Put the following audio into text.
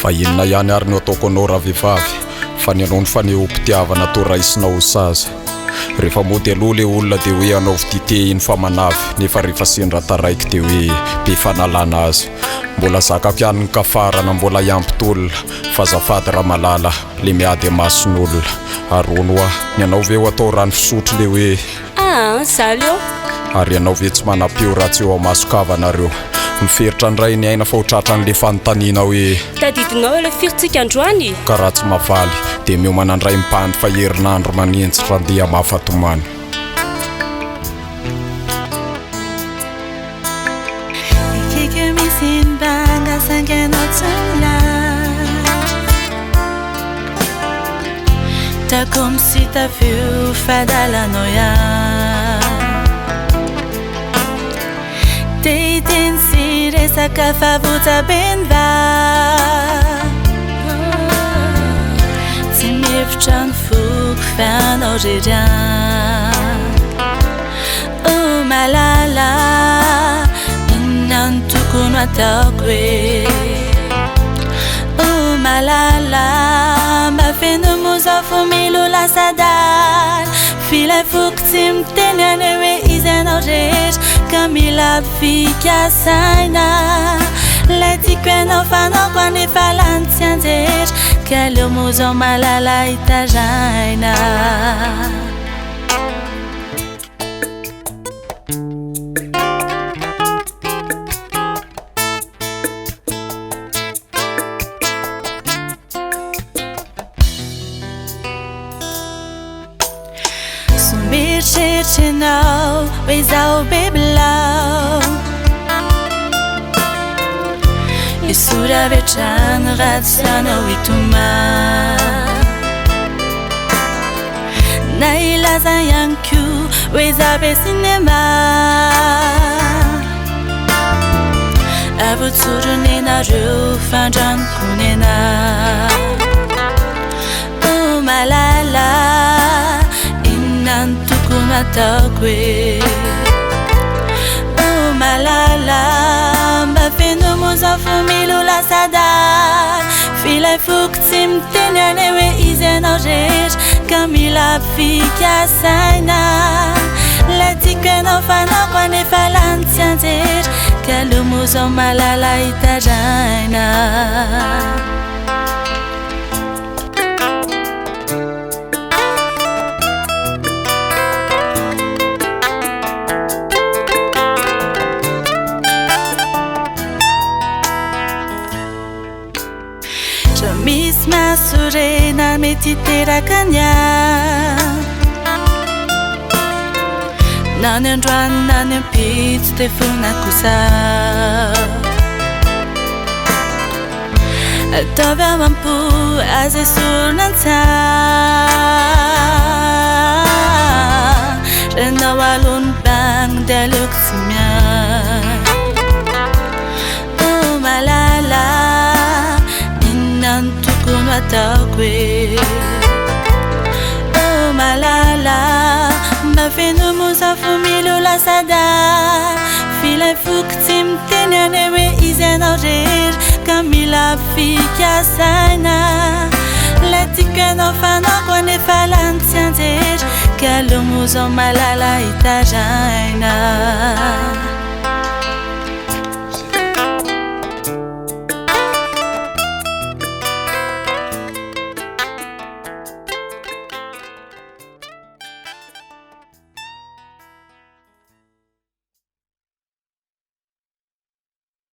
fa inona ihany ary no ataoko anao raha vehivavy fa ny anao ny fanehoam-pitiavana to raisinao ho saza rehefa mody aloha le olona dia hoe anaovy dite iny fa manavy nefa rehefa sendra taraiky dia hoe be fanalana azy mbola zakako ihany ny kafarana mbola iampitolona fa zafady raha malala le miady mason'olona arono ny anao ve ho atao rano fisotro le hoe salio ary ianao ve tsy manam-peo raha tsy eo amaso-kavanareo miferitra ndray ny aina fa ho tratran'le fanontaniana hoe tadidinao le firitsika androany ka raha tsy mavaly dia miomana ndray mipandry fa herinandro manentsy randeha mahafatomany T'as comme si t'as vu fadala noia T'es tensire sa kafavuta benva Ty mivitra ny foko fanao reran Oh malala Inona ny tokony ataoko hoe Oh malala Mafeno mozafo milula sadal Filay foko tsy miteny ane hoe izy anao rehetra Ka mila fika saina Lay tiako ianao fanaoko anefa lany tsy anjetra Ka leo mozao malala itaraina Mieritreritreinao hoe zaho bebilao Isora vetrany ratsy anao itoma Na ilaza ihany koa hoe zaho be sinema Avotsoronenareo fandranokonena Oh malala Tokony ataoko hoe Oh malala Mafeno mozafo milula sadal Filay foko tsy miteny ane hoe izy anao rehetra Ka mila fika saina Lay tiako ianao fanaoko anefa lany tsy anjetra Ka leo mozao malala itaraina Misy masorena mety teraka nya Na ny androany na ny ampitsy te fona kosa Ataovy ao ampo azy esorina an-tsa Renao alony bagny dia aleoko tsy miay Oh malala Inona ny tokony ataoko hoe Oh malala Mafeno mozafo milula sadal Filay foko tsy miteny ane hoe izy anao rehetra Ka mila fika saina Lay tiako ianao fanaoko anefa lany tsy anjetra Ka leo mozao malala itaraina